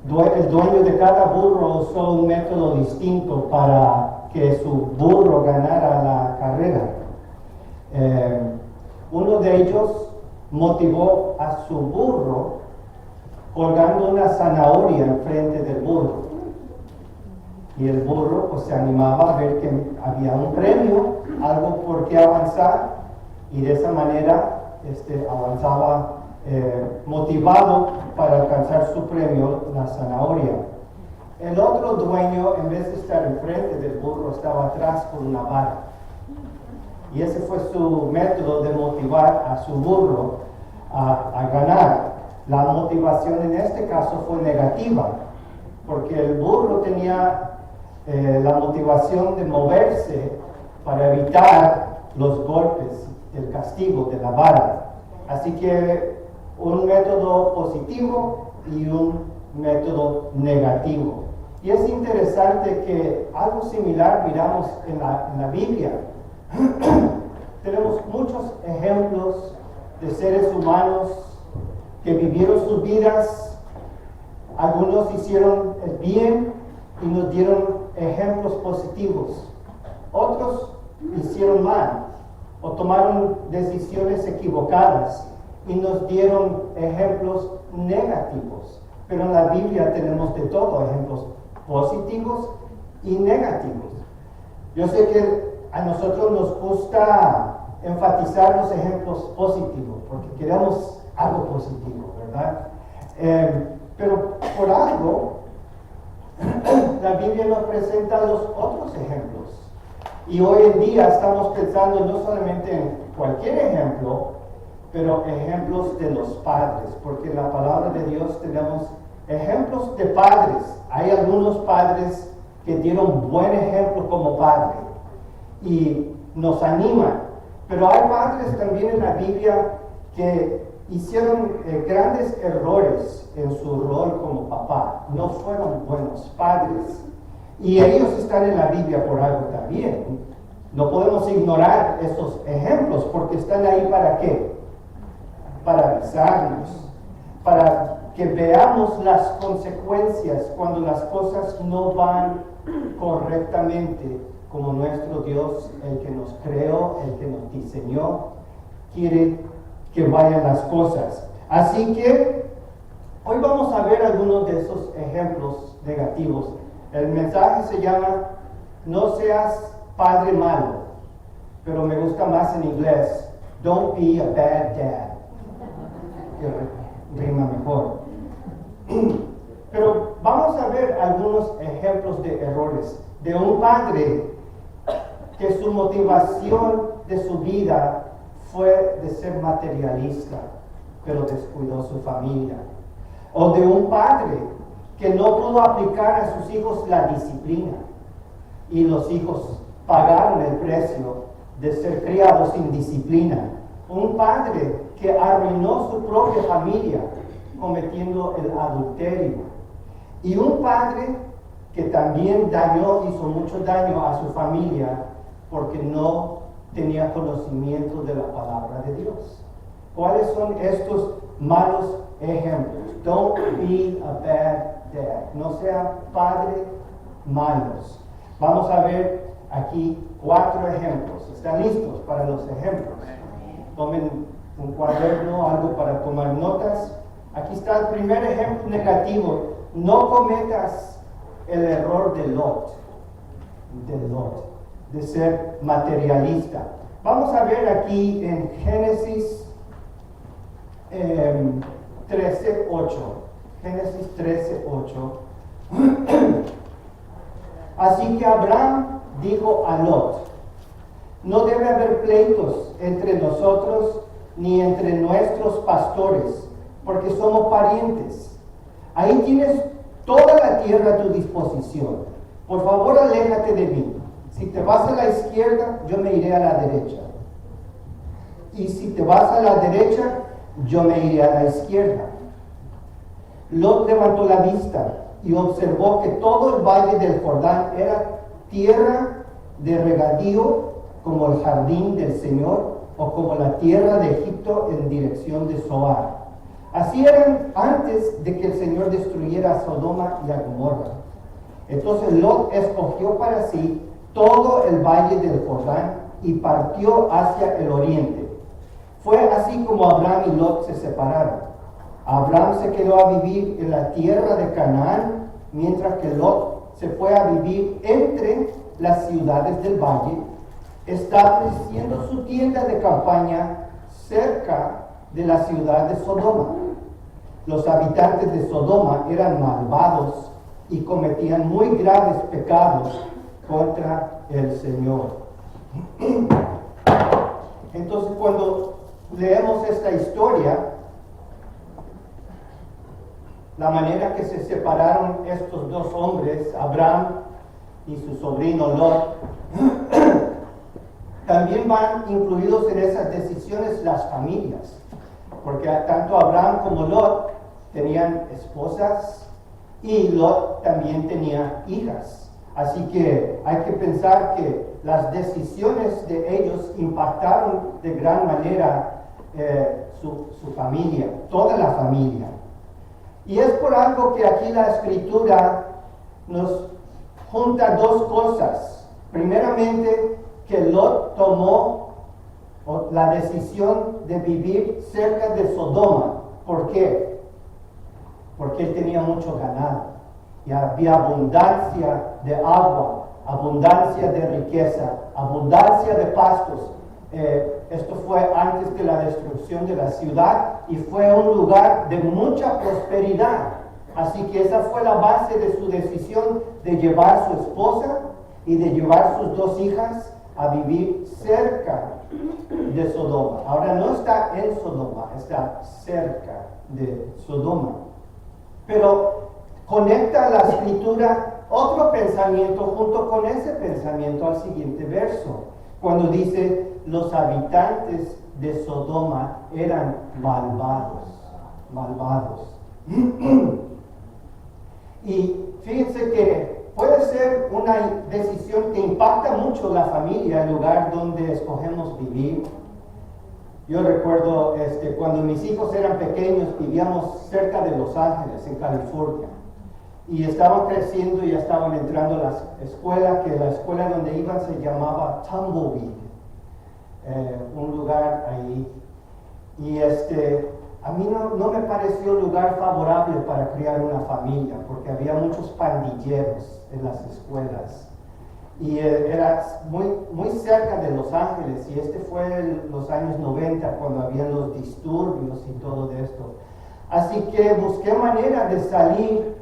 el dueño de cada burro usó un método distinto para que su burro ganara la carrera. Uno de ellos motivó a su burro colgando una zanahoria enfrente del burro. Y el burro pues, se animaba a ver que había un premio, algo por qué avanzar, y de esa manera avanzaba motivado para alcanzar su premio, la zanahoria. El otro dueño, en vez de estar enfrente del burro, estaba atrás con una vara. Y ese fue su método de motivar a su burro a ganar. La motivación en este caso fue negativa, porque el burro tenía la motivación de moverse para evitar los golpes, el castigo de la vara. Así que un método positivo y un método negativo. Y es interesante que algo similar miramos en la Biblia. Tenemos muchos ejemplos de seres humanos que vivieron sus vidas. Algunos hicieron el bien y nos dieron ejemplos positivos. Otros hicieron mal o tomaron decisiones equivocadas y nos dieron ejemplos negativos. Pero en la Biblia tenemos de todo, ejemplos positivos y negativos. Yo sé que a nosotros nos gusta enfatizar los ejemplos positivos porque queremos algo positivo, ¿verdad? Pero por algo la Biblia nos presenta los otros ejemplos. Y hoy en día estamos pensando no solamente en cualquier ejemplo, pero ejemplos de los padres, porque en la palabra de Dios tenemos ejemplos de padres. Hay algunos padres que dieron buen ejemplo como padre y nos animan, pero hay padres también en la Biblia que hicieron grandes errores en su rol como papá, no fueron buenos padres. Y ellos están en la Biblia por algo también. No podemos ignorar esos ejemplos porque están ahí ¿para qué? Para avisarnos, para que veamos las consecuencias cuando las cosas no van correctamente como nuestro Dios, el que nos creó, el que nos diseñó, quiere que vayan las cosas. Así que hoy vamos a ver algunos de esos ejemplos negativos. El mensaje se llama No seas padre malo, pero me gusta más en inglés, Don't be a bad dad, que rima mejor. Pero vamos a ver algunos ejemplos de errores de un padre que su motivación de su vida fue de ser materialista, pero descuidó su familia. O de un padre que no pudo aplicar a sus hijos la disciplina y los hijos pagaron el precio de ser criados sin disciplina. Un padre que arruinó su propia familia cometiendo el adulterio. Y un padre que también hizo mucho daño a su familia porque no tenía conocimiento de la palabra de Dios. ¿Cuáles son estos malos ejemplos? Don't be a bad dad. No sean padres malos. Vamos a ver aquí 4 ejemplos. ¿Están listos para los ejemplos? Tomen un cuaderno, algo para tomar notas. Aquí está el primer ejemplo negativo. No cometas el error de Lot, de ser materialista. Vamos a ver aquí en Génesis 13:8. Génesis 13:8. Así que Abraham dijo a Lot: no debe haber pleitos entre nosotros ni entre nuestros pastores, porque somos parientes. Ahí tienes toda la tierra a tu disposición. Por favor, aléjate de mí. Si te vas a la izquierda, yo me iré a la derecha. Y si te vas a la derecha, yo me iré a la izquierda. Lot levantó la vista y observó que todo el valle del Jordán era tierra de regadío, como el jardín del Señor, o como la tierra de Egipto en dirección de Zoar. Así eran antes de que el Señor destruyera a Sodoma y a Gomorra. Entonces Lot escogió para sí todo el valle del Jordán y partió hacia el oriente. Fue así como Abraham y Lot se separaron. Abraham se quedó a vivir en la tierra de Canaán, mientras que Lot se fue a vivir entre las ciudades del valle, estableciendo su tienda de campaña cerca de la ciudad de Sodoma. Los habitantes de Sodoma eran malvados y cometían muy graves pecados contra el Señor. Entonces, cuando leemos esta historia, la manera que se separaron estos dos hombres, Abraham y su sobrino Lot, también van incluidos en esas decisiones las familias, porque tanto Abraham como Lot tenían esposas y Lot también tenía hijas. Así que hay que pensar que las decisiones de ellos impactaron de gran manera su familia, toda la familia. Y es por algo que aquí la Escritura nos junta dos cosas. Primeramente, que Lot tomó la decisión de vivir cerca de Sodoma. ¿Por qué? Porque él tenía mucho ganado y había abundancia de agua, abundancia de riqueza, abundancia de pastos. Esto fue antes que la destrucción de la ciudad y fue un lugar de mucha prosperidad. Así que esa fue la base de su decisión de llevar a su esposa y de llevar sus dos hijas a vivir cerca de Sodoma. Ahora no está en Sodoma, está cerca de Sodoma. Pero conecta la Escritura otro pensamiento junto con ese pensamiento al siguiente verso, cuando dice: los habitantes de Sodoma eran malvados. Y fíjense que puede ser una decisión que impacta mucho la familia, el lugar donde escogemos vivir. Yo recuerdo cuando mis hijos eran pequeños, vivíamos cerca de Los Ángeles, en California. Y estaban creciendo y ya estaban entrando a la escuela, que la escuela donde iban se llamaba Tumbleweed. Un lugar ahí. Y a mí no me pareció un lugar favorable para criar una familia, porque había muchos pandilleros en las escuelas. Y era muy cerca de Los Ángeles, y fue en los años 90, cuando había los disturbios y todo esto. Así que busqué manera de salir,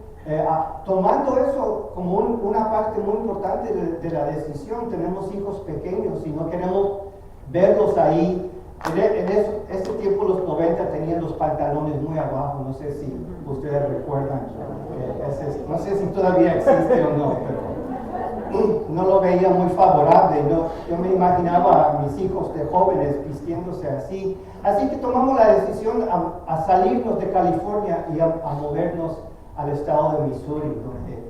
tomando eso como una parte muy importante de la decisión. Tenemos hijos pequeños y no queremos verlos ahí. En ese tiempo, los 90, tenían los pantalones muy abajo. No sé si ustedes recuerdan. No sé si todavía existe o no, pero no lo veía muy favorable. Yo me imaginaba a mis hijos de jóvenes vistiéndose así. Así que tomamos la decisión a salirnos de California y a movernos al estado de Missouri, donde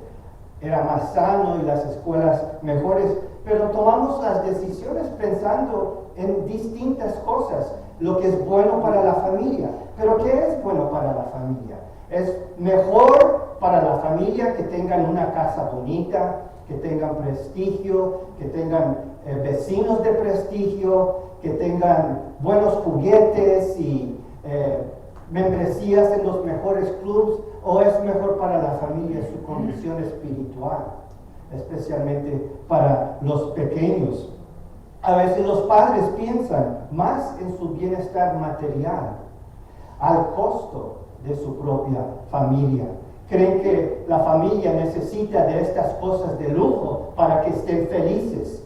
era más sano y las escuelas mejores. Pero tomamos las decisiones pensando en distintas cosas, lo que es bueno para la familia. Pero ¿qué es bueno para la familia? Es mejor para la familia que tengan una casa bonita, que tengan prestigio, que tengan vecinos de prestigio, que tengan buenos juguetes y membresías en los mejores clubes, o es mejor para la familia su condición espiritual, especialmente para los pequeños. A veces los padres piensan más en su bienestar material al costo de su propia familia. Creen que la familia necesita de estas cosas de lujo para que estén felices.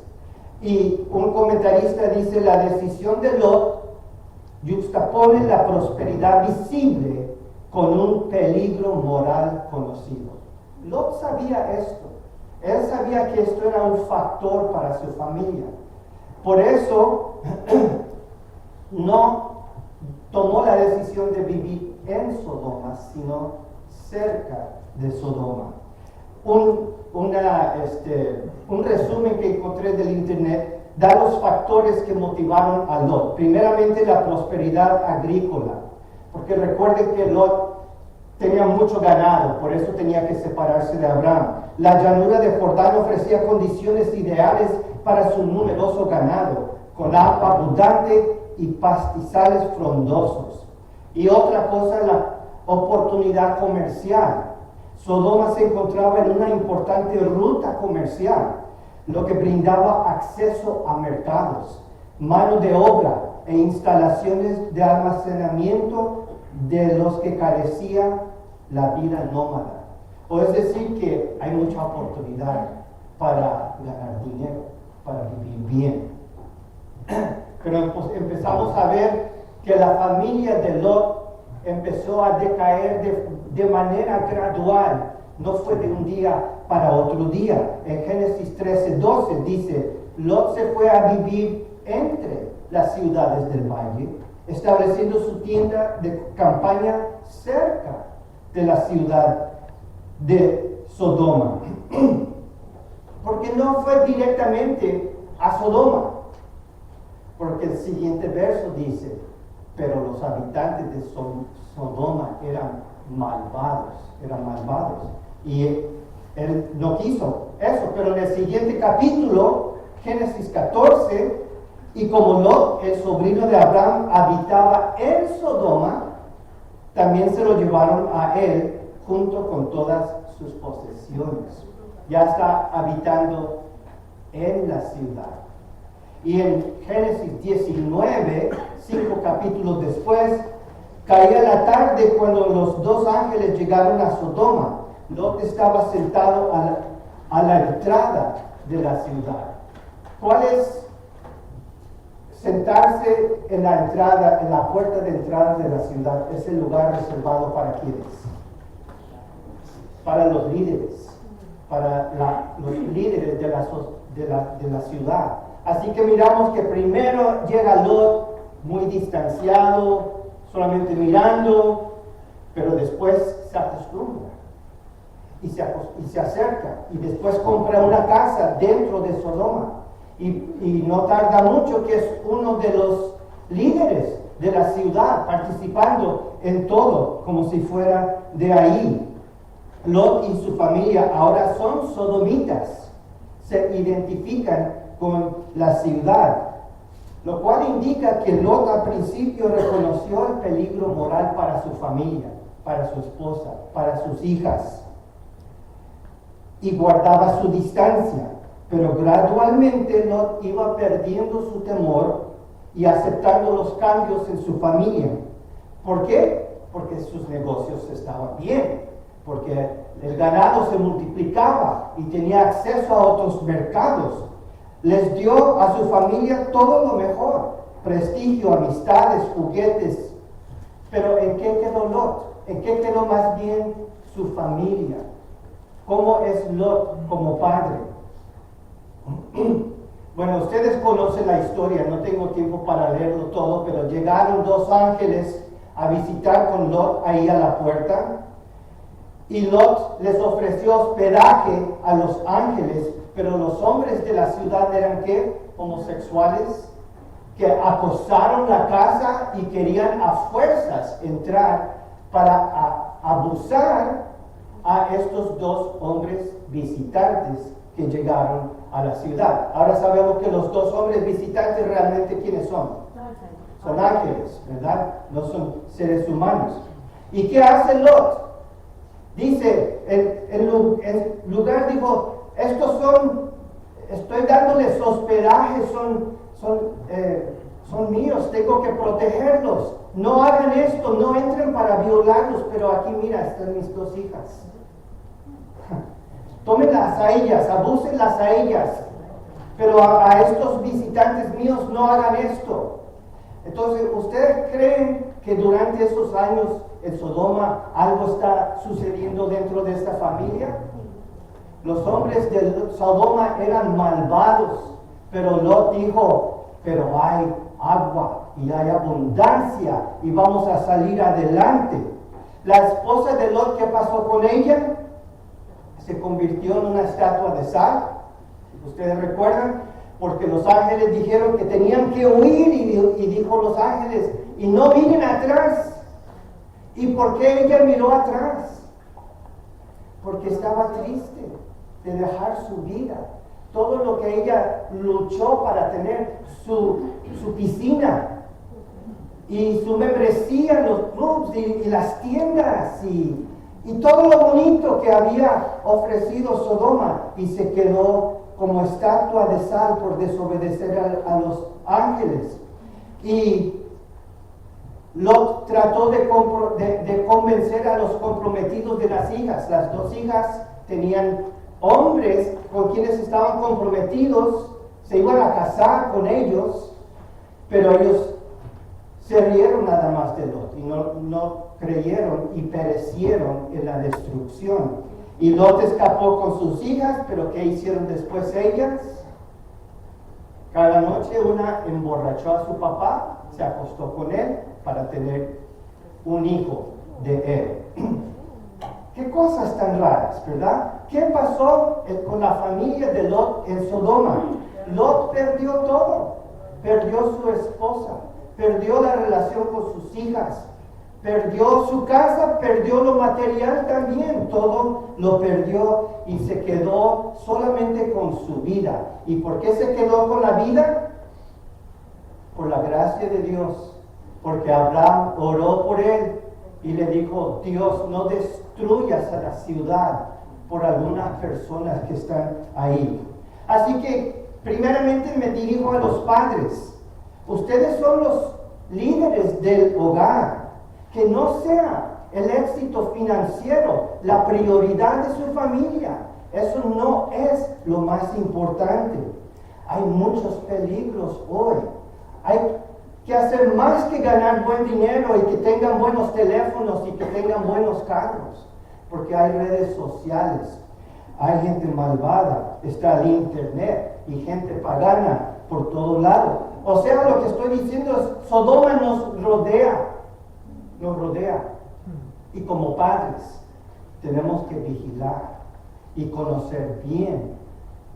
Y un comentarista dice: la decisión de Lot yuxtapone la prosperidad visible con un peligro moral conocido. Lot sabía esto. Él sabía que esto era un factor para su familia. Por eso no tomó la decisión de vivir en Sodoma, sino cerca de Sodoma. Un resumen que encontré del internet da los factores que motivaron a Lot. Primeramente, la prosperidad agrícola, porque recuerden que Lot tenía mucho ganado, por eso tenía que separarse de Abraham. La llanura de Jordán ofrecía condiciones ideales para su numeroso ganado, con agua abundante y pastizales frondosos. Y otra cosa, la oportunidad comercial. Sodoma se encontraba en una importante ruta comercial, lo que brindaba acceso a mercados, mano de obra e instalaciones de almacenamiento de los que carecía la vida nómada. O es decir, que hay mucha oportunidad para ganar dinero, para vivir bien. Pero pues, empezamos a ver que la familia de Lot empezó a decaer de manera gradual. No fue de un día para otro día. En Génesis 13:12 dice, Lot se fue a vivir entre las ciudades del valle, estableciendo su tienda de campaña cerca de la ciudad de Sodoma. Porque no fue directamente a Sodoma, porque el siguiente verso dice, pero los habitantes de Sodoma eran malvados. Y él no quiso eso, pero en el siguiente capítulo, Génesis 14, y como Lot, el sobrino de Abraham, habitaba en Sodoma, también se lo llevaron a él junto con todas sus posesiones. Ya está habitando en la ciudad. Y en Génesis 19, 5 capítulos después, caía la tarde cuando los dos ángeles llegaron a Sodoma. Lot estaba sentado a la entrada de la ciudad. ¿Cuál es sentarse en la entrada, en la puerta de entrada de la ciudad? Es el lugar reservado para quienes, para los líderes, para los líderes de la ciudad. Así que miramos que primero llega Lot muy distanciado, solamente mirando, pero después se acostumbra y se acerca, y después compra una casa dentro de Sodoma, y no tarda mucho que es uno de los líderes de la ciudad, participando en todo como si fuera de ahí. Lot y su familia ahora son sodomitas, se identifican con la ciudad, lo cual indica que Lot al principio reconoció el peligro moral para su familia, para su esposa, para sus hijas, y guardaba su distancia, pero gradualmente Lot iba perdiendo su temor y aceptando los cambios en su familia. ¿Por qué? Porque sus negocios estaban bien, porque el ganado se multiplicaba y tenía acceso a otros mercados. Les dio a su familia todo lo mejor, prestigio, amistades, juguetes. Pero ¿en qué quedó Lot? ¿En qué quedó más bien su familia? ¿Cómo es Lot como padre? Bueno, ustedes conocen la historia, no tengo tiempo para leerlo todo, pero llegaron dos ángeles a visitar con Lot ahí a la puerta, y Lot les ofreció hospedaje a los ángeles, pero los hombres de la ciudad eran ¿qué? Homosexuales, que acosaron la casa y querían a fuerzas entrar para abusar a estos dos hombres visitantes que llegaron a la ciudad. Ahora sabemos que los dos hombres visitantes realmente ¿quiénes son? Son ángeles, ¿verdad? No son seres humanos. ¿Y qué hace Lot? Dice, en lugar dijo, estos son, estoy dándoles hospedaje, son míos, tengo que protegerlos. No hagan esto, no entren para violarlos, pero aquí mira, están mis dos hijas. Tómenlas a ellas, abúsenlas a ellas, pero a estos visitantes míos no hagan esto. Entonces, ¿ustedes creen que durante esos años en Sodoma algo está sucediendo dentro de esta familia? Los hombres de Sodoma eran malvados, pero Lot dijo, pero hay agua y hay abundancia y vamos a salir adelante. La esposa de Lot, ¿qué pasó con ella? Se convirtió en una estatua de sal. ¿Ustedes recuerdan? Porque los ángeles dijeron que tenían que huir y dijo los ángeles, y no miren atrás, ¿Y por qué ella miró atrás? Porque estaba triste de dejar su vida. Todo lo que ella luchó para tener su piscina y su membresía en los clubs y las tiendas y todo lo bonito que había ofrecido Sodoma, y se quedó como estatua de sal por desobedecer a los ángeles. Y Lot trató de convencer a los comprometidos de las hijas. Las dos hijas tenían hombres con quienes estaban comprometidos, se iban a casar con ellos, pero ellos se rieron nada más de Lot y no creyeron y perecieron en la destrucción. Y Lot escapó con sus hijas, pero ¿qué hicieron después ellas? Cada noche una emborrachó a su papá, se acostó con él para tener un hijo de él. Qué cosas tan raras, ¿verdad? ¿Qué pasó con la familia de Lot en Sodoma? Lot perdió todo. Perdió su esposa, perdió la relación con sus hijas, perdió su casa, perdió lo material también. Todo lo perdió y se quedó solamente con su vida. ¿Y por qué se quedó con la vida? Por la gracia de Dios. Porque Abraham oró por él y le dijo: Dios, no destruyas a la ciudad por algunas personas que están ahí. Así que primeramente me dirijo a los padres. Ustedes son los líderes del hogar. Que no sea el éxito financiero la prioridad de su familia. Eso no es lo más importante. Hay muchos peligros hoy. Hay que hacer más que ganar buen dinero y que tengan buenos teléfonos y que tengan buenos carros, porque hay redes sociales, hay gente malvada, está el internet y gente pagana por todo lado. O sea, lo que estoy diciendo es, Sodoma nos rodea, y como padres tenemos que vigilar y conocer bien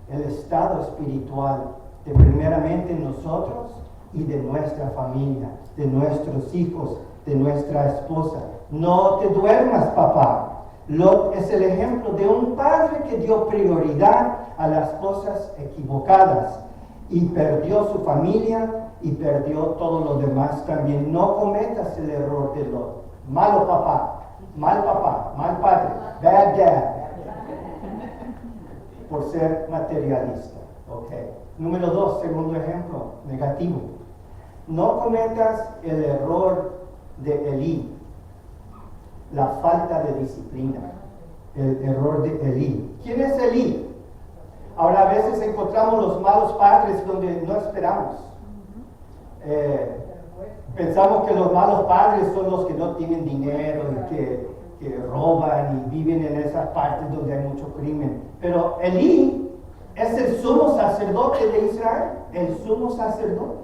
el estado espiritual de primeramente nosotros y de nuestra familia, de nuestros hijos, de nuestra esposa. No te duermas, papá. Lot es el ejemplo de un padre que dio prioridad a las cosas equivocadas y perdió su familia y perdió todo lo demás también. No cometas el error de Lot. Malo papá, mal padre, bad dad, por ser materialista. Okay. Número 2, segundo ejemplo, negativo. No cometas el error de Elí, la falta de disciplina. El error de Elí. ¿Quién es Elí? Ahora a veces encontramos los malos padres donde no esperamos. Pensamos que los malos padres son los que no tienen dinero y que roban y viven en esas partes donde hay mucho crimen. Pero Elí es el sumo sacerdote de Israel, el sumo sacerdote.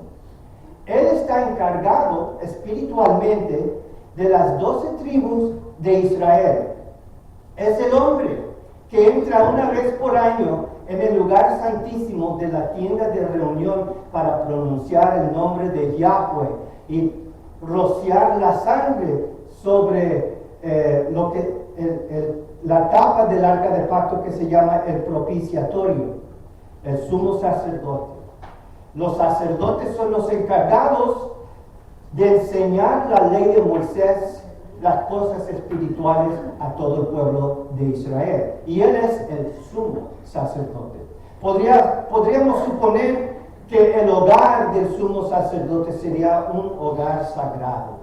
Él está encargado espiritualmente de las 12 tribus de Israel. Es el hombre que entra una vez por año en el lugar santísimo de la tienda de reunión para pronunciar el nombre de Yahweh y rociar la sangre sobre la tapa del arca de pacto que se llama el propiciatorio, el sumo sacerdote. Los sacerdotes son los encargados de enseñar la ley de Moisés, las cosas espirituales a todo el pueblo de Israel. Y él es el sumo sacerdote. Podríamos suponer que el hogar del sumo sacerdote sería un hogar sagrado,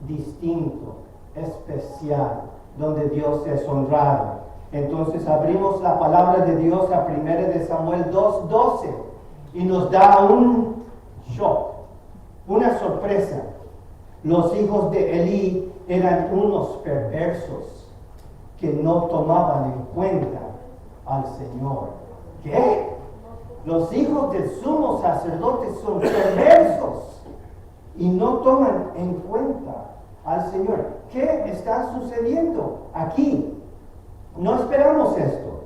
distinto, especial, donde Dios es honrado. Entonces abrimos la palabra de Dios a 1 de Samuel 2:12 y nos da un shock, una sorpresa. Los hijos de Elí eran unos perversos que no tomaban en cuenta al Señor. ¿Qué? Los hijos del sumo sacerdote son perversos y no toman en cuenta al Señor. ¿Qué está sucediendo aquí? No esperamos esto.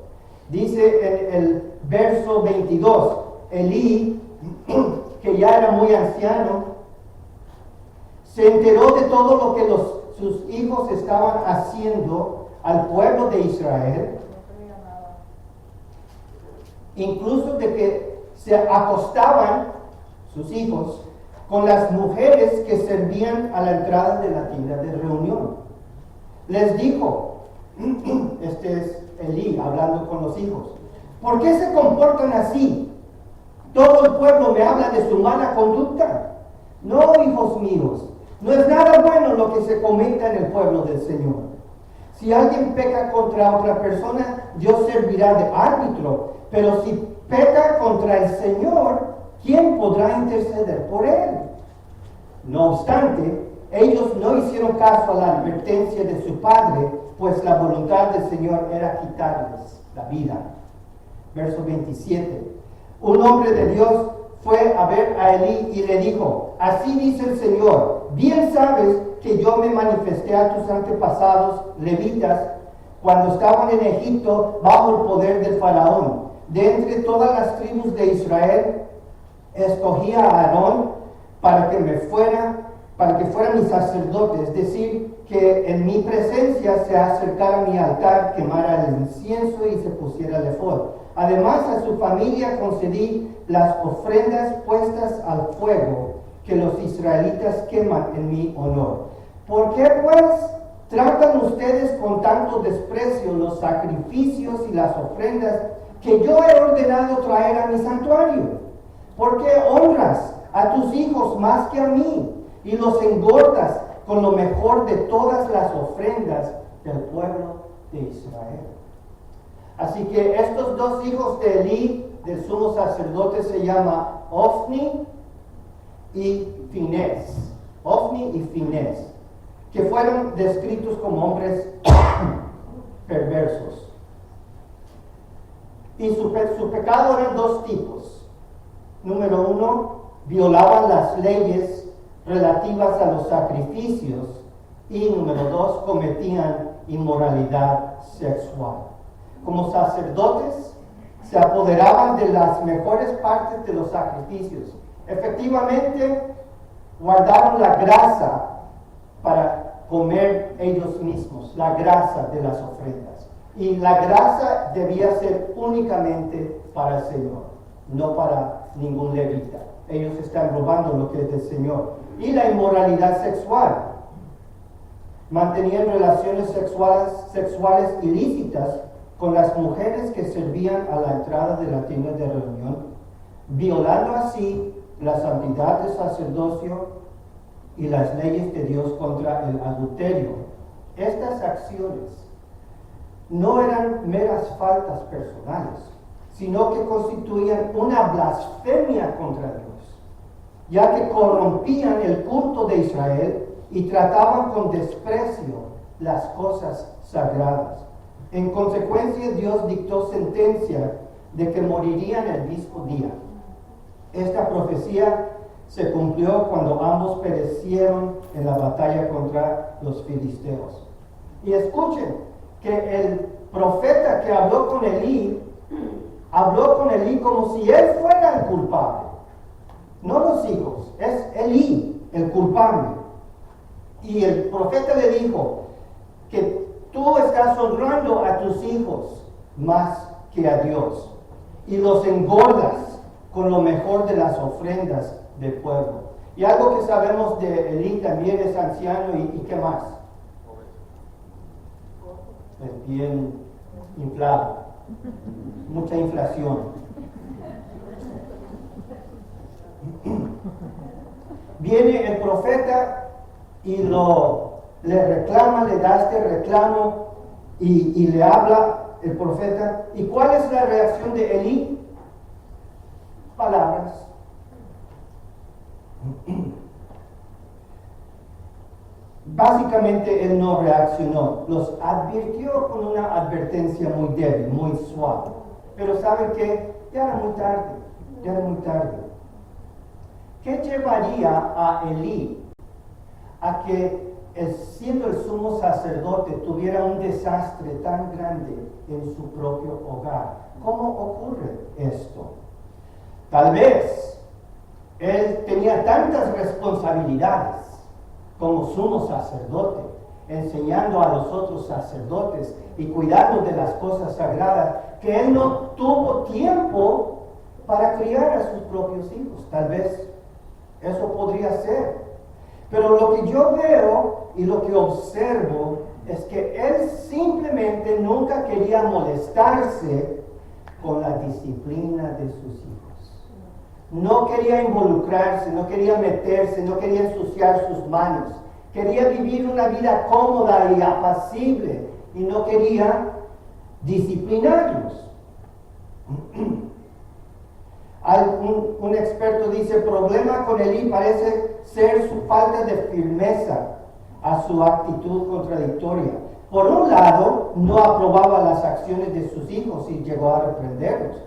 Dice en el verso 22, Elí, que ya era muy anciano, se enteró de todo lo que sus hijos estaban haciendo al pueblo de Israel, incluso de que se acostaban sus hijos con las mujeres que servían a la entrada de la tienda de reunión. Les dijo, este es Elí hablando con los hijos, ¿por qué se comportan así? Todo el pueblo me habla de su mala conducta. No, hijos míos, no es nada bueno lo que se comenta en el pueblo del Señor. Si alguien peca contra otra persona, Dios servirá de árbitro, pero si peca contra el Señor, ¿quién podrá interceder por él? No obstante, ellos no hicieron caso a la advertencia de su padre, pues la voluntad del Señor era quitarles la vida. Verso 27. Un hombre de Dios fue a ver a Elí y le dijo, así dice el Señor, bien sabes que yo me manifesté a tus antepasados levitas cuando estaban en Egipto bajo el poder del faraón. De entre todas las tribus de Israel, escogí a Aarón para que fuera mi sacerdote, es decir, que en mi presencia se acercara a mi altar, quemara el incienso y se pusiera el efod. Además, a su familia concedí las ofrendas puestas al fuego que los israelitas queman en mi honor. ¿Por qué pues tratan ustedes con tanto desprecio los sacrificios y las ofrendas que yo he ordenado traer a mi santuario? ¿Por qué honras a tus hijos más que a mí y los engordas con lo mejor de todas las ofrendas del pueblo de Israel? Así que estos dos hijos de Elí, del sumo sacerdote, se llaman Ofni y Finés. Ofni y Finés, que fueron descritos como hombres perversos. Y su pecado eran dos tipos. Número uno, violaban las leyes relativas a los sacrificios. Y número dos, cometían inmoralidad sexual. Como sacerdotes, se apoderaban de las mejores partes de los sacrificios. Efectivamente, guardaron la grasa para comer ellos mismos, la grasa de las ofrendas. Y la grasa debía ser únicamente para el Señor, no para ningún levita. Ellos están robando lo que es del Señor. Y la inmoralidad sexual. Mantenían relaciones sexuales ilícitas con las mujeres que servían a la entrada de la tienda de reunión, violando así la santidad del sacerdocio y las leyes de Dios contra el adulterio. Estas acciones no eran meras faltas personales, sino que constituían una blasfemia contra Dios, ya que corrompían el culto de Israel y trataban con desprecio las cosas sagradas. En consecuencia, Dios dictó sentencia de que morirían el mismo día. Esta profecía se cumplió cuando ambos perecieron en la batalla contra los filisteos. Y escuchen que el profeta que habló con Elí como si él fuera el culpable. No los hijos, es Elí el culpable. Y el profeta le dijo que tú estás honrando a tus hijos más que a Dios y los engordas con lo mejor de las ofrendas del pueblo. Y algo que sabemos de Elí, también es anciano y ¿qué más? Es bien inflado, mucha inflación. Viene el profeta y le reclama, le da este reclamo y le habla el profeta. ¿Y cuál es la reacción de Elí? Palabras. Básicamente él no reaccionó, los advirtió con una advertencia muy débil, muy suave. Pero ¿saben qué? Ya era muy tarde. ¿Qué llevaría a Elí a que, siendo el sumo sacerdote, tuviera un desastre tan grande en su propio hogar? ¿Cómo ocurre esto? Tal vez él tenía tantas responsabilidades como sumo sacerdote enseñando a los otros sacerdotes y cuidando de las cosas sagradas, que él no tuvo tiempo para criar a sus propios hijos. Tal vez eso podría ser. Pero lo que yo veo y lo que observo es que él simplemente nunca quería molestarse con la disciplina de sus hijos. No quería involucrarse, no quería meterse, no quería ensuciar sus manos. Quería vivir una vida cómoda y apacible y no quería disciplinarlos. Un experto dice, el problema con Elí parece ser su falta de firmeza a su actitud contradictoria. Por un lado, no aprobaba las acciones de sus hijos y llegó a reprenderlos.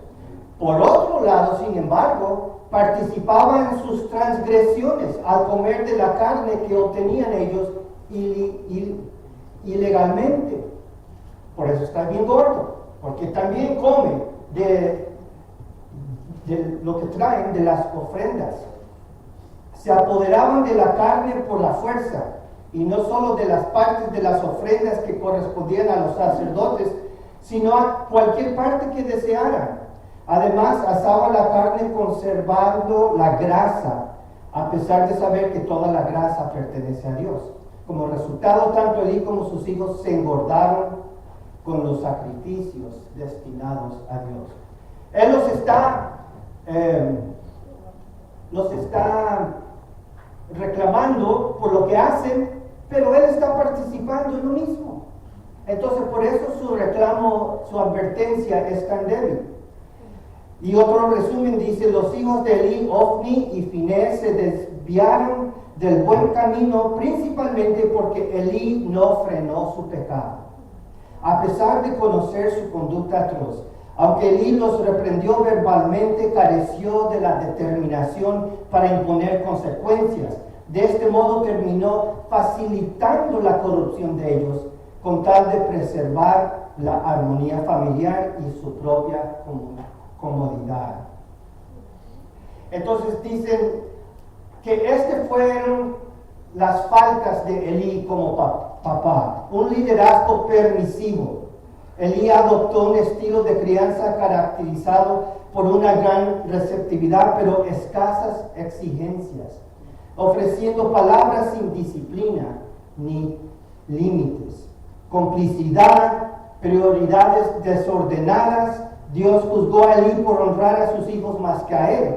Por otro lado, sin embargo, participaba en sus transgresiones al comer de la carne que obtenían ellos ilegalmente. Por eso está bien gordo, porque también come de lo que traen de las ofrendas. Se apoderaban de la carne por la fuerza, y no solo de las partes de las ofrendas que correspondían a los sacerdotes, sino a cualquier parte que desearan. Además, asaban la carne conservando la grasa, a pesar de saber que toda la grasa pertenece a Dios. Como resultado, tanto Elí como sus hijos se engordaron con los sacrificios destinados a Dios. Él los está reclamando por lo que hacen, pero él está participando en lo mismo. Entonces, por eso su reclamo, su advertencia es tan débil. Y otro resumen dice, los hijos de Elí, Ofni y Finés se desviaron del buen camino principalmente porque Elí no frenó su pecado. A pesar de conocer su conducta atroz, aunque Elí los reprendió verbalmente, careció de la determinación para imponer consecuencias. De este modo terminó facilitando la corrupción de ellos, con tal de preservar la armonía familiar y su propia comodidad. Entonces dicen que fueron las faltas de Elí como papá, un liderazgo permisivo. Elí adoptó un estilo de crianza caracterizado por una gran receptividad, pero escasas exigencias, ofreciendo palabras sin disciplina ni límites, complicidad, prioridades desordenadas. Dios juzgó a Elí por honrar a sus hijos más que a él,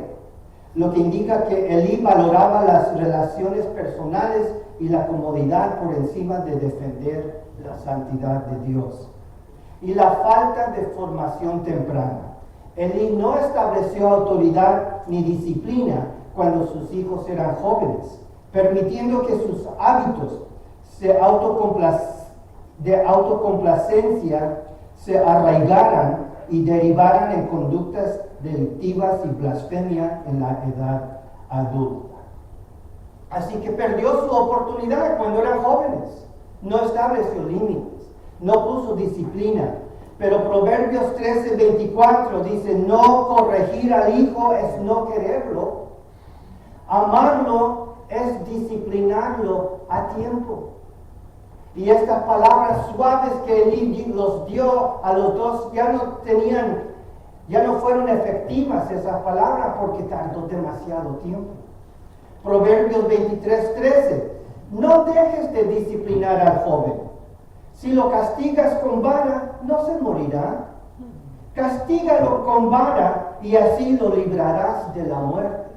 lo que indica que Elí valoraba las relaciones personales y la comodidad por encima de defender la santidad de Dios. Y la falta de formación temprana. Elí no estableció autoridad ni disciplina cuando sus hijos eran jóvenes, permitiendo que sus hábitos de autocomplacencia se arraigaran y derivaran en conductas delictivas y blasfemia en la edad adulta. Así que perdió su oportunidad cuando eran jóvenes. No estableció límites, no puso disciplina. Pero Proverbios 13:24 dice, no corregir al hijo es no quererlo. Amarlo es disciplinarlo a tiempo. Y estas palabras suaves que Elí los dio a los dos ya no fueron efectivas esas palabras porque tardó demasiado tiempo. Proverbios 23:13, no dejes de disciplinar al joven. Si lo castigas con vara, no se morirá. Castígalo con vara y así lo librarás de la muerte.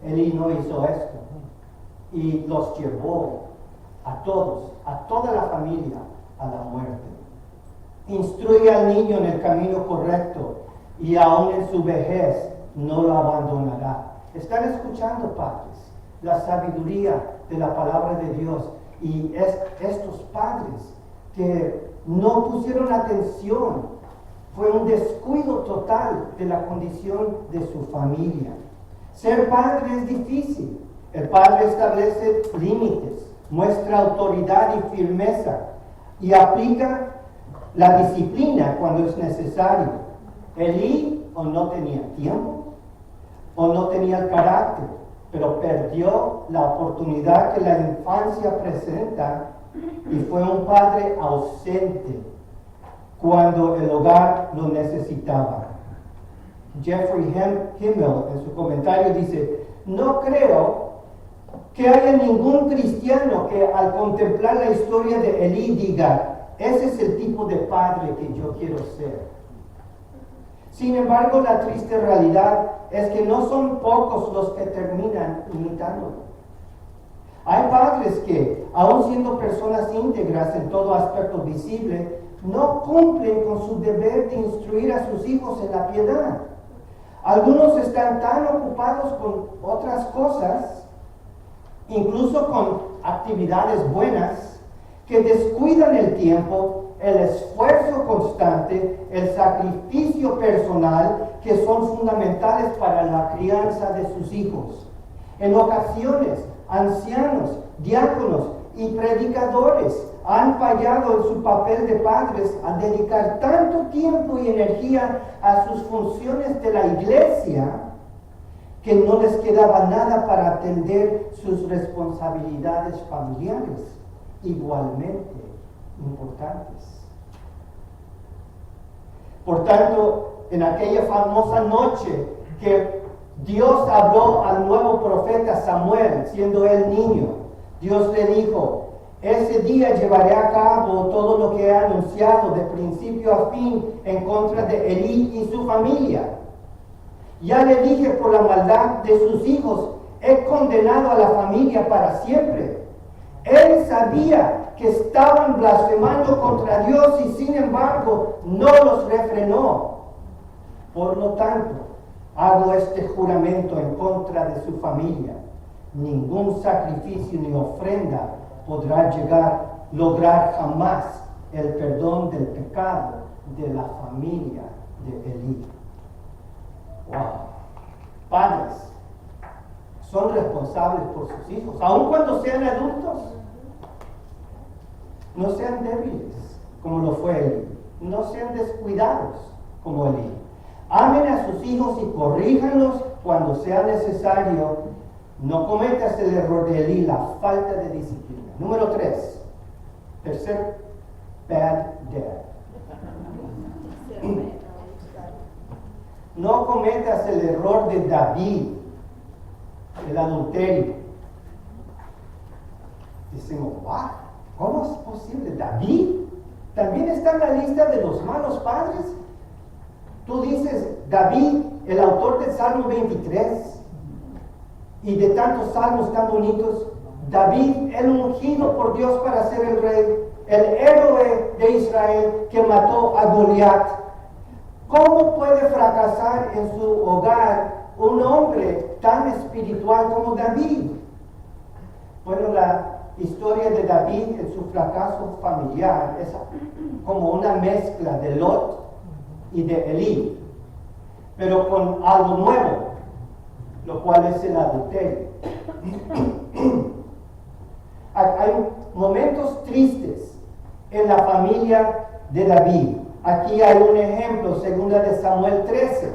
Elí no hizo esto y los llevó a todos, a toda la familia, a la muerte. Instruye al niño en el camino correcto y aún en su vejez no lo abandonará. ¿Están escuchando, padres? La sabiduría de la palabra de Dios. Y estos padres que no pusieron atención, fue un descuido total de la condición de su familia. Ser padre es difícil. El padre establece límites, muestra autoridad y firmeza y aplica la disciplina cuando es necesario. Elí o no tenía tiempo o no tenía el carácter, pero perdió la oportunidad que la infancia presenta y fue un padre ausente cuando el hogar lo necesitaba. Jeffrey Himmel en su comentario dice: no creo que haya ningún cristiano que al contemplar la historia de Elí diga: ese es el tipo de padre que yo quiero ser. Sin embargo, la triste realidad es que no son pocos los que terminan imitándolo. Hay padres que, aun siendo personas íntegras en todo aspecto visible, no cumplen con su deber de instruir a sus hijos en la piedad. Algunos están tan ocupados con otras cosas, incluso con actividades buenas, que descuidan el tiempo, el esfuerzo constante, el sacrificio personal que son fundamentales para la crianza de sus hijos. En ocasiones, ancianos, diáconos y predicadores han fallado en su papel de padres al dedicar tanto tiempo y energía a sus funciones de la iglesia que no les quedaba nada para atender sus responsabilidades familiares, igualmente importantes. Por tanto, en aquella famosa noche que Dios habló al nuevo profeta Samuel, siendo él niño, Dios le dijo: ese día llevaré a cabo todo lo que he anunciado de principio a fin en contra de Elí y su familia. Ya le dije, por la maldad de sus hijos, he condenado a la familia para siempre. Él sabía que estaban blasfemando contra Dios y sin embargo no los refrenó. Por lo tanto, hago este juramento en contra de su familia: ningún sacrificio ni ofrenda podrá lograr jamás el perdón del pecado de la familia de Elí. Wow. Padres son responsables por sus hijos, aun cuando sean adultos. No sean débiles como lo fue Elí, no sean descuidados como Elí. Amen a sus hijos y corríjanlos cuando sea necesario. No cometas el error de Elí, la falta de disciplina. Número 3. Tercer bad dad. No cometas el error de David, el adulterio. Decimos: wow, ¿cómo es posible? ¿David también está en la lista de los malos padres? Tú dices David, el autor del Salmo 23 y de tantos salmos tan bonitos. David, el ungido por Dios para ser el rey, el héroe de Israel que mató a Goliat. ¿Cómo puede fracasar en su hogar un hombre tan espiritual como David? Bueno, la historia de David en su fracaso familiar es como una mezcla de Lot y de Elí, pero con algo nuevo, lo cual es el adulterio. Hay momentos tristes en la familia de David. Aquí hay un ejemplo, segunda de Samuel 13.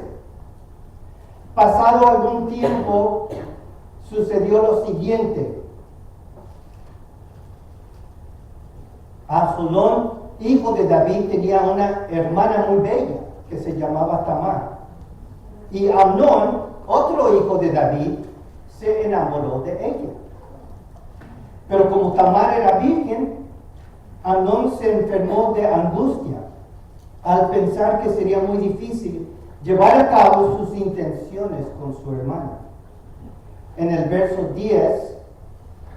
Pasado algún tiempo, sucedió lo siguiente. Absalón, hijo de David, tenía una hermana muy bella que se llamaba Tamar. Y Amnón, otro hijo de David, se enamoró de ella. Pero como Tamar era virgen, Amnón se enfermó de angustia al pensar que sería muy difícil llevar a cabo sus intenciones con su hermana. En el verso 10,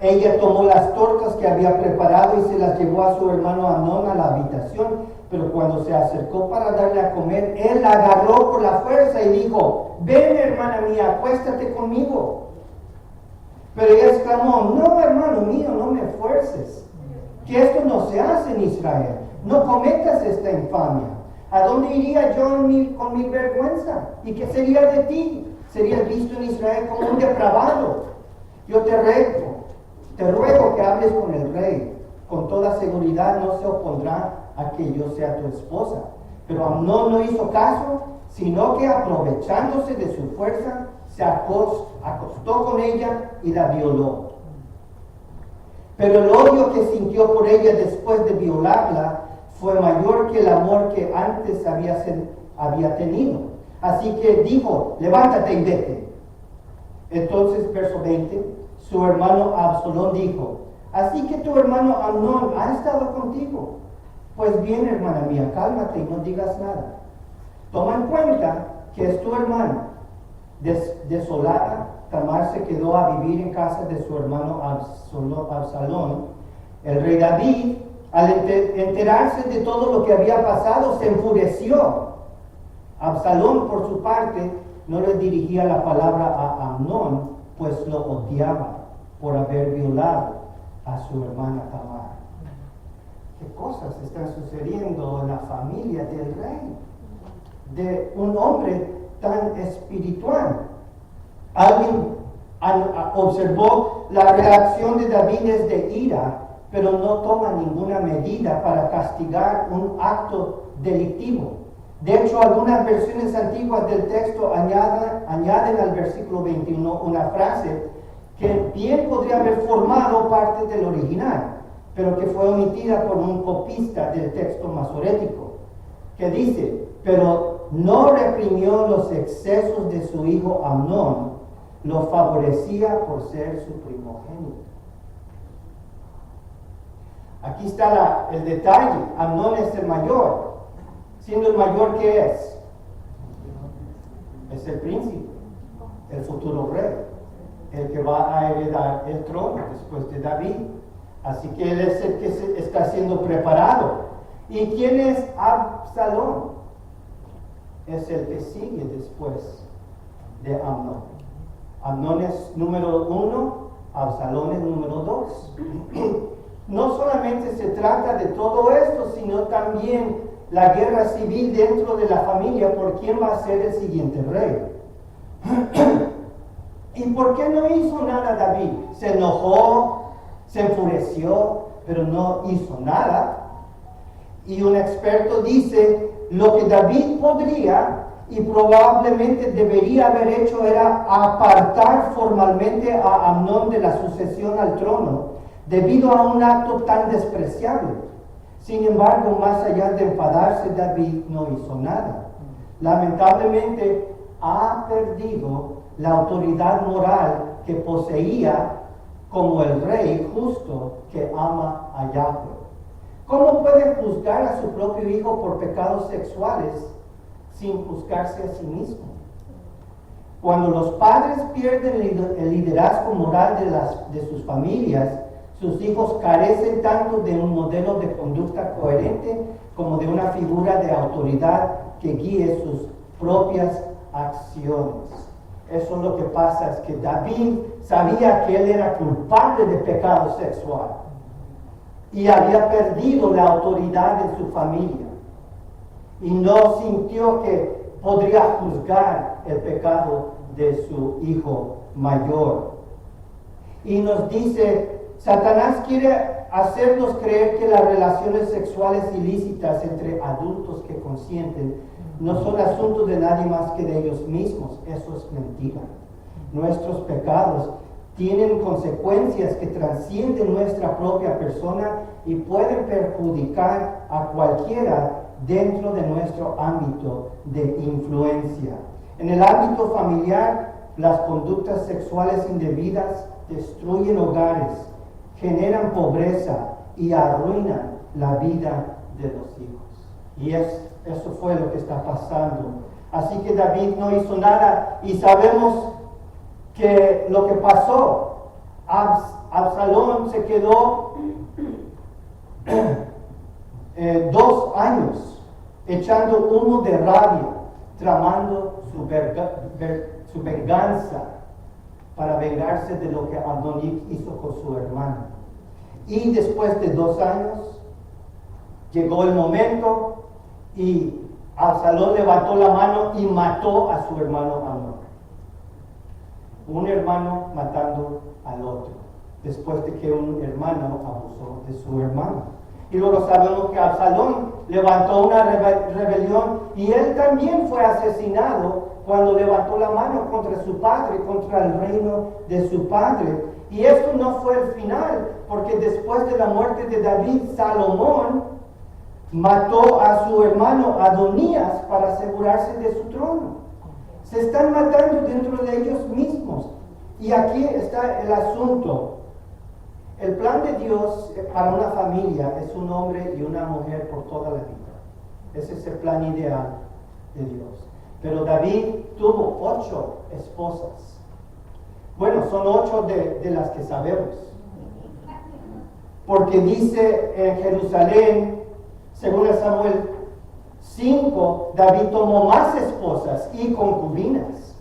ella tomó las tortas que había preparado y se las llevó a su hermano Amnón a la habitación, pero cuando se acercó para darle a comer, él la agarró por la fuerza y dijo: ven, hermana mía, acuéstate conmigo. Pero ella exclamó: no, hermano mío, no me fuerces, que esto no se hace en Israel. No cometas esta infamia. ¿A dónde iría yo con mi vergüenza? ¿Y qué sería de ti? Serías visto en Israel como un depravado. Yo te ruego que hables con el rey. Con toda seguridad no se opondrá a que yo sea tu esposa. Pero Amnón no hizo caso, sino que aprovechándose de su fuerza, se acostó con ella y la violó. pero el odio que sintió por ella después de violarla fue mayor que el amor que antes había tenido. Así que dijo, levántate y vete. Entonces, verso 20, su hermano Absalón dijo, así que tu hermano Amnón ha estado contigo. Pues bien, hermana mía, cálmate y no digas nada. Toma en cuenta que es tu hermana. Desolada, Tamar se quedó a vivir en casa de su hermano Absalón. El rey David, al enterarse de todo lo que había pasado, se enfureció. Absalón, por su parte, no le dirigía la palabra a Amnón, pues lo odiaba por haber violado a su hermana Tamar. ¿Qué cosas están sucediendo en la familia del rey? De un hombre tan espiritual. Alguien observó la reacción de David es de ira, pero no toma ninguna medida para castigar un acto delictivo. De hecho, algunas versiones antiguas del texto añaden al versículo 21 una frase que bien podría haber formado parte del original, pero que fue omitida por un copista del texto masorético, que dice, pero no reprimió los excesos de su hijo Amnón, lo favorecía por ser su primogénito. Aquí está el detalle. Amnón es el mayor. Siendo el mayor, ¿qué es? Es el príncipe, el futuro rey, el que va a heredar el trono después de David. Así que él es el que está siendo preparado. ¿Y quién es Absalón? Es el que sigue después de Amnón. Amnón es número 1, Absalón es número 2. No solamente se trata de todo esto, sino también la guerra civil dentro de la familia por quién va a ser el siguiente rey. ¿Y por qué no hizo nada David? Se enojó, se enfureció, pero no hizo nada. Y un experto dice, lo que David podría y probablemente debería haber hecho era apartar formalmente a Amnón de la sucesión al trono, debido a un acto tan despreciable. Sin embargo, más allá de enfadarse, David no hizo nada. Lamentablemente, ha perdido la autoridad moral que poseía como el rey justo que ama a Yahweh. ¿Cómo puede juzgar a su propio hijo por pecados sexuales sin juzgarse a sí mismo? Cuando los padres pierden el liderazgo moral de sus familias, sus hijos carecen tanto de un modelo de conducta coherente como de una figura de autoridad que guíe sus propias acciones. Eso es lo que pasa, es que David sabía que él era culpable de pecado sexual y había perdido la autoridad de su familia y no sintió que podría juzgar el pecado de su hijo mayor. Y nos dice, Satanás quiere hacernos creer que las relaciones sexuales ilícitas entre adultos que consienten no son asuntos de nadie más que de ellos mismos. Eso es mentira. Nuestros pecados tienen consecuencias que trascienden nuestra propia persona y pueden perjudicar a cualquiera dentro de nuestro ámbito de influencia. En el ámbito familiar, las conductas sexuales indebidas destruyen hogares, generan pobreza y arruinan la vida de los hijos. Y eso fue lo que está pasando. Así que David no hizo nada y sabemos que lo que pasó, Absalón se quedó 2 años echando humo de rabia, tramando su venganza para vengarse de lo que Adonía hizo con su hermano. Y después de 2 años llegó el momento y Absalón levantó la mano y mató a su hermano Amnón. Un hermano matando al otro, después de que un hermano abusó de su hermano. Y luego sabemos que Absalón levantó una rebelión y él también fue asesinado cuando levantó la mano contra su padre, contra el reino de su padre. Y esto no fue el final, porque después de la muerte de David, Salomón mató a su hermano Adonías para asegurarse de su trono. Se están matando dentro de ellos mismos. Y aquí está el asunto. El plan de Dios para una familia es un hombre y una mujer por toda la vida. Ese es el plan ideal de Dios. Pero David tuvo 8 esposas. Bueno, son 8 de las que sabemos. Porque dice en Jerusalén, según Samuel 5, David tomó más esposas y concubinas.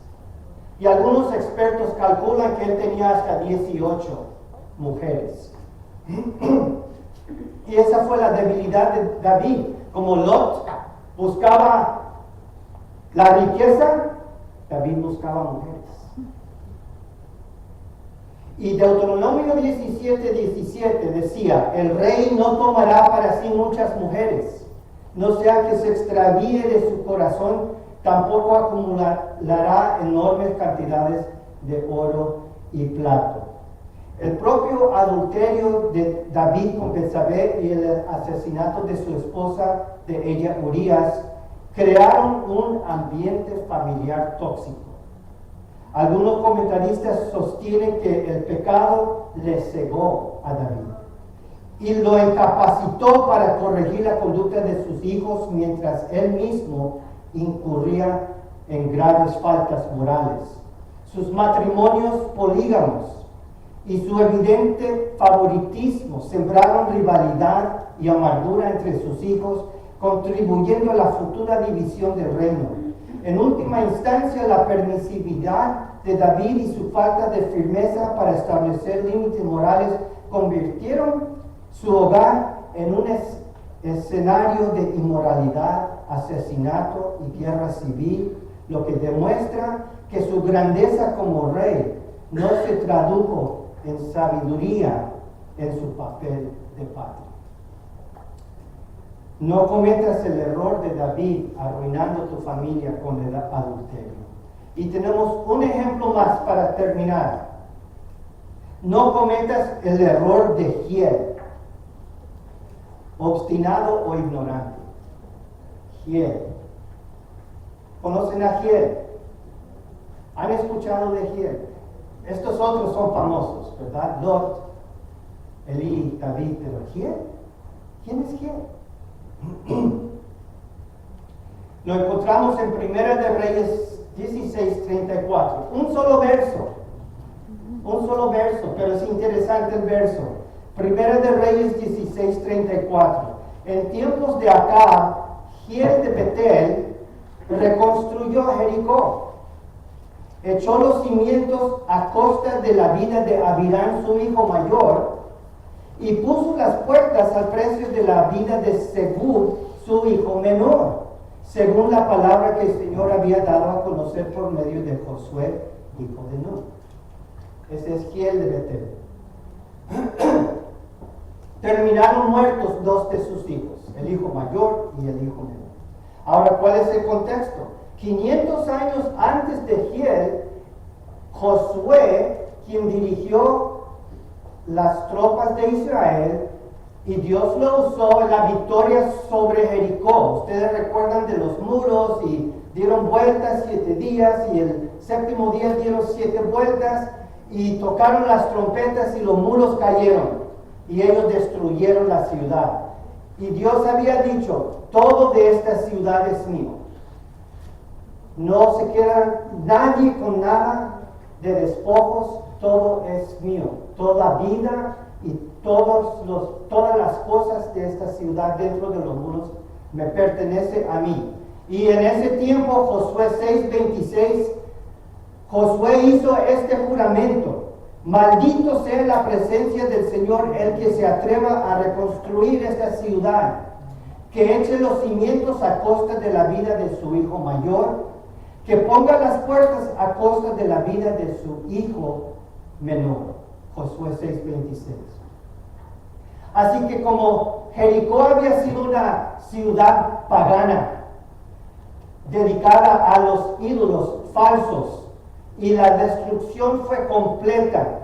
Y algunos expertos calculan que él tenía hasta 18 mujeres. Y esa fue la debilidad de David. Como Lot buscaba la riqueza, David buscaba mujeres. Y Deuteronomio 17:17 decía: el rey no tomará para sí muchas mujeres, no sea que se extravíe de su corazón, tampoco acumulará enormes cantidades de oro y plata. El propio adulterio de David con Betsabé y el asesinato de su esposa, de ella Urías, crearon un ambiente familiar tóxico. Algunos comentaristas sostienen que el pecado le cegó a David y lo incapacitó para corregir la conducta de sus hijos mientras él mismo incurría en graves faltas morales. Sus matrimonios polígamos y su evidente favoritismo sembraron rivalidad y amargura entre sus hijos, contribuyendo a la futura división del reino. En última instancia, la permisividad de David y su falta de firmeza para establecer límites morales convirtieron su hogar en un escenario de inmoralidad, asesinato y guerra civil, lo que demuestra que su grandeza como rey no se tradujo en sabiduría en su papel de padre. No cometas el error de David arruinando tu familia con el adulterio. Y tenemos un ejemplo más para terminar. No cometas el error de Giel, obstinado o ignorante. Giel. ¿Conocen a Giel? ¿Han escuchado de Giel? Estos otros son famosos, ¿verdad? Lot, Elí, David, pero Giel. ¿Quién es Giel? Lo encontramos en Primera de Reyes 16:34. Un solo verso, pero es interesante el verso. Primera de Reyes 16:34. En tiempos de Acab, Giel de Betel reconstruyó Jericó. Echó los cimientos a costa de la vida de Abirán, su hijo mayor, y puso las puertas al precio de la vida de Segub, su hijo menor, según la palabra que el Señor había dado a conocer por medio de Josué, hijo de Nun. Ese es Giel de Betel. Terminaron muertos 2 de sus hijos, el hijo mayor y el hijo menor. Ahora, ¿cuál es el contexto? 500 años antes de Giel, Josué, quien dirigió las tropas de Israel, y Dios lo usó en la victoria sobre Jericó. Ustedes recuerdan de los muros y dieron vueltas 7 días y el 7º día dieron 7 vueltas y tocaron las trompetas y los muros cayeron y ellos destruyeron la ciudad. Y Dios había dicho: todo de esta ciudad es mío. No se queda nadie con nada de despojos, todo es mío. Toda vida y todas las cosas de esta ciudad dentro de los muros me pertenece a mí. Y en ese tiempo, Josué 6:26, Josué hizo este juramento: maldito sea la presencia del Señor el que se atreva a reconstruir esta ciudad, que eche los cimientos a costa de la vida de su hijo mayor, que ponga las puertas a costa de la vida de su hijo menor. Josué 6:26. Así que como Jericó había sido una ciudad pagana, dedicada a los ídolos falsos, y la destrucción fue completa,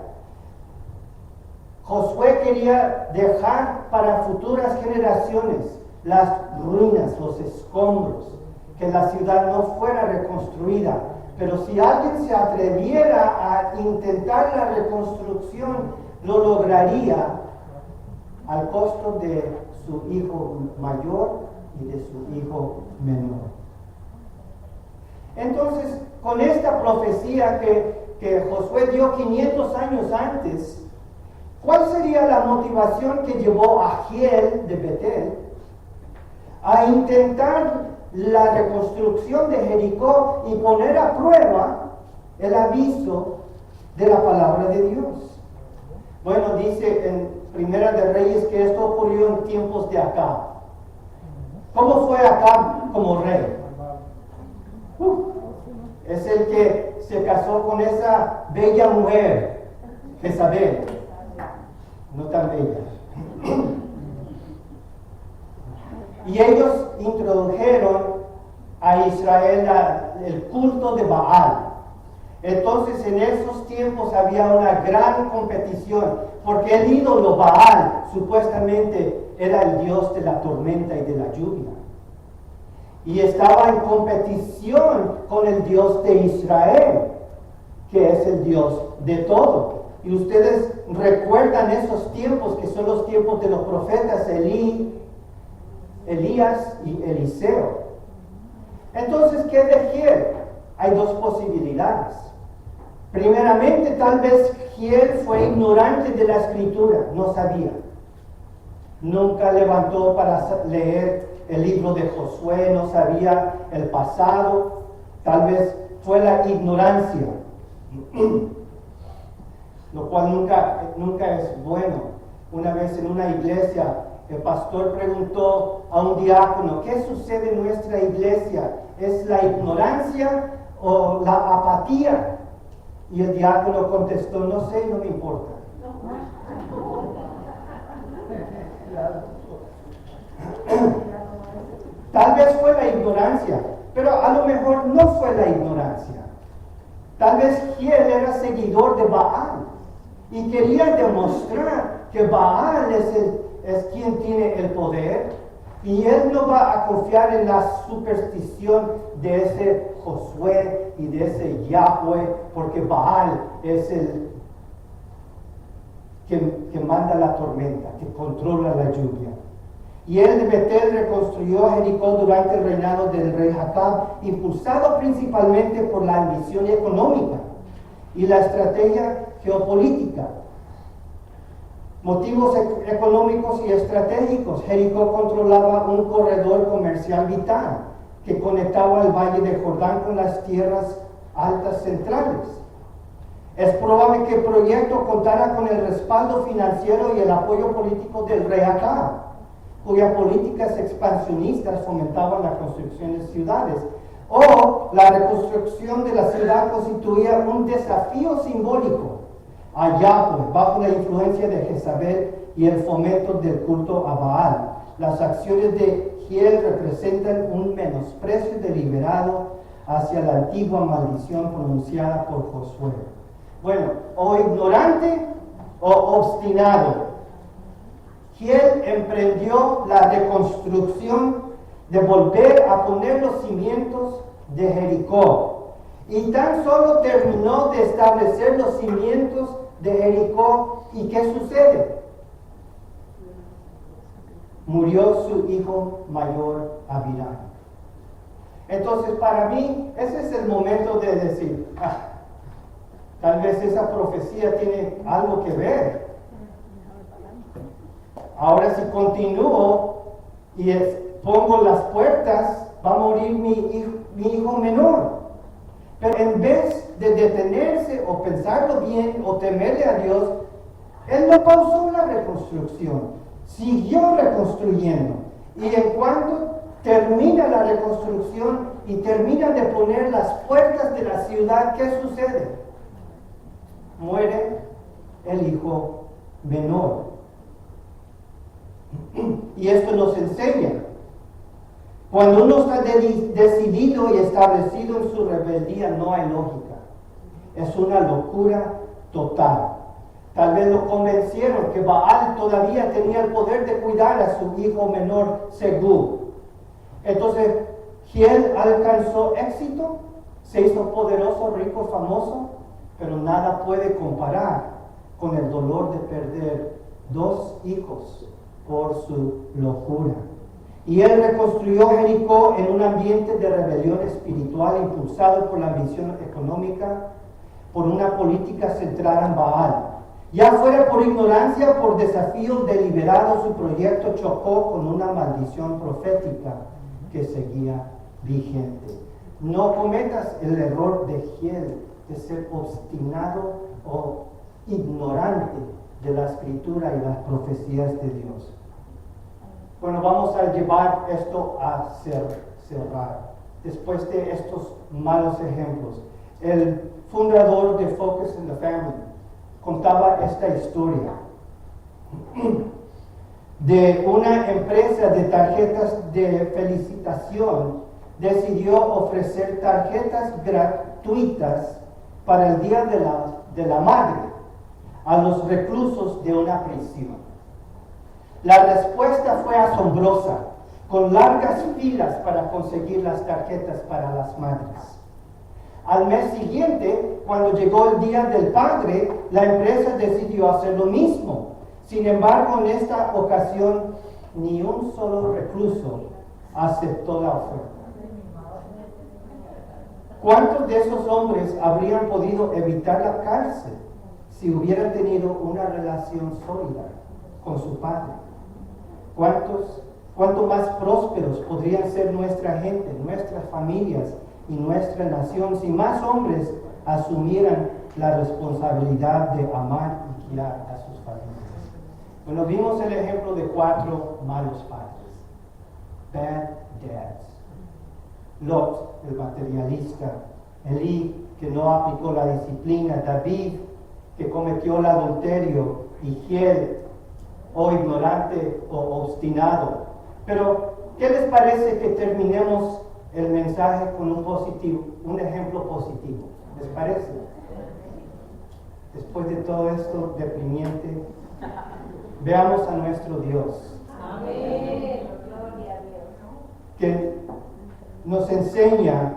Josué quería dejar para futuras generaciones las ruinas, los escombros, que la ciudad no fuera reconstruida. Pero si alguien se atreviera a intentar la reconstrucción, lo lograría al costo de su hijo mayor y de su hijo menor. Entonces, con esta profecía que Josué dio 500 años antes, ¿cuál sería la motivación que llevó a Giel de Betel a intentar la reconstrucción de Jericó y poner a prueba el aviso de la palabra de Dios? Bueno, dice en Primera de Reyes que esto ocurrió en tiempos de Acab. ¿Cómo fue Acab como rey? Es el que se casó con esa bella mujer, Jezabel. No tan bella. Y ellos introdujeron a Israel el culto de Baal. Entonces en esos tiempos había una gran competición, porque el ídolo Baal supuestamente era el dios de la tormenta y de la lluvia. Y estaba en competición con el Dios de Israel, que es el Dios de todo. Y ustedes recuerdan esos tiempos, que son los tiempos de los profetas Elías y Eliseo. Entonces, ¿qué de Giel? Hay dos posibilidades. Primeramente, tal vez Giel fue ignorante de la escritura, no sabía. Nunca levantó para leer el libro de Josué, no sabía el pasado. Tal vez fue la ignorancia, lo cual nunca es bueno. Una vez en una iglesia, el pastor preguntó a un diácono: ¿qué sucede en nuestra iglesia? ¿Es la ignorancia o la apatía? Y el diácono contestó: no sé, no me importa. Tal vez fue la ignorancia, pero a lo mejor no fue la ignorancia. Tal vez Giel era seguidor de Baal y quería demostrar que Baal es quien tiene el poder, y él no va a confiar en la superstición de ese Josué y de ese Yahweh, porque Baal es el que manda la tormenta, que controla la lluvia. Y él de Betel reconstruyó Jericó durante el reinado del rey Acab, impulsado principalmente por la ambición económica y la estrategia geopolítica. Motivos económicos y estratégicos. Jericó controlaba un corredor comercial vital que conectaba el valle de Jordán con las tierras altas centrales. Es probable que el proyecto contara con el respaldo financiero y el apoyo político del rey Acab, cuyas políticas expansionistas fomentaban la construcción de ciudades. O la reconstrucción de la ciudad constituía un desafío simbólico a Yahweh, bajo la influencia de Jezabel y el fomento del culto a Baal. Las acciones de Giel representan un menosprecio deliberado hacia la antigua maldición pronunciada por Josué. Bueno, o ignorante o obstinado, Giel emprendió la reconstrucción de volver a poner los cimientos de Jericó, y tan solo terminó de establecer los cimientos de Jericó. ¿Y qué sucede? Murió su hijo mayor, Abirán. Entonces, para mí, ese es el momento de decir: tal vez esa profecía tiene algo que ver. Ahora, si continúo y pongo las puertas, va a morir mi hijo menor. Pero en vez de detenerse o pensarlo bien o temerle a Dios, él no pausó la reconstrucción, siguió reconstruyendo. Y en cuanto termina la reconstrucción y termina de poner las puertas de la ciudad, ¿qué sucede? Muere el hijo menor. Y esto nos enseña: cuando uno está decidido y establecido en su rebeldía, no hay lógica. Es una locura total. Tal vez lo convencieron que Baal todavía tenía el poder de cuidar a su hijo menor, Segú. Entonces, Giel alcanzó éxito, se hizo poderoso, rico, famoso, pero nada puede comparar con el dolor de perder 2 hijos por su locura. Y él reconstruyó Jericó en un ambiente de rebelión espiritual impulsado por la ambición económica, por una política centrada en Baal. Ya fuera por ignorancia o por desafíos deliberados, su proyecto chocó con una maldición profética que seguía vigente. No cometas el error de Giel de ser obstinado o ignorante de la escritura y las profecías de Dios. Bueno, vamos a llevar esto a cerrar. Después de estos malos ejemplos, el fundador de Focus in the Family contaba esta historia de una empresa de tarjetas de felicitación. Decidió ofrecer tarjetas gratuitas para el Día de la Madre a los reclusos de una prisión. La respuesta fue asombrosa, con largas filas para conseguir las tarjetas para las madres. Al mes siguiente, cuando llegó el Día del Padre, la empresa decidió hacer lo mismo. Sin embargo, en esta ocasión, ni un solo recluso aceptó la oferta. ¿Cuántos de esos hombres habrían podido evitar la cárcel si hubieran tenido una relación sólida con su padre? ¿Cuánto más prósperos podrían ser nuestra gente, nuestras familias y nuestra nación si más hombres asumieran la responsabilidad de amar y guiar a sus familias? Bueno, vimos el ejemplo de 4 malos padres. Bad dads. Lot, el materialista. Elí, que no aplicó la disciplina. David, que cometió el adulterio. Y Giel, o ignorante o obstinado. Pero, ¿qué les parece que terminemos el mensaje con un ejemplo positivo? ¿Les parece? Después de todo esto deprimiente, veamos a nuestro Dios. Amén. Que nos enseña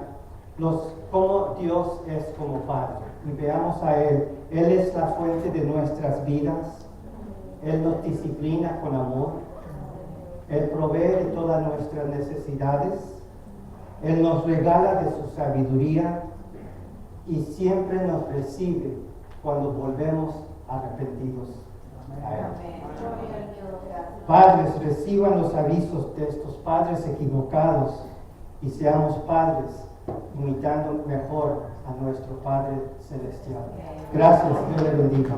cómo Dios es como Padre. Y veamos a Él. Él es la fuente de nuestras vidas. Él nos disciplina con amor. Él provee de todas nuestras necesidades. Él nos regala de su sabiduría y siempre nos recibe cuando volvemos arrepentidos a Él. Padres, reciban los avisos de estos padres equivocados y seamos padres imitando mejor a nuestro Padre Celestial. Gracias, Dios le bendiga.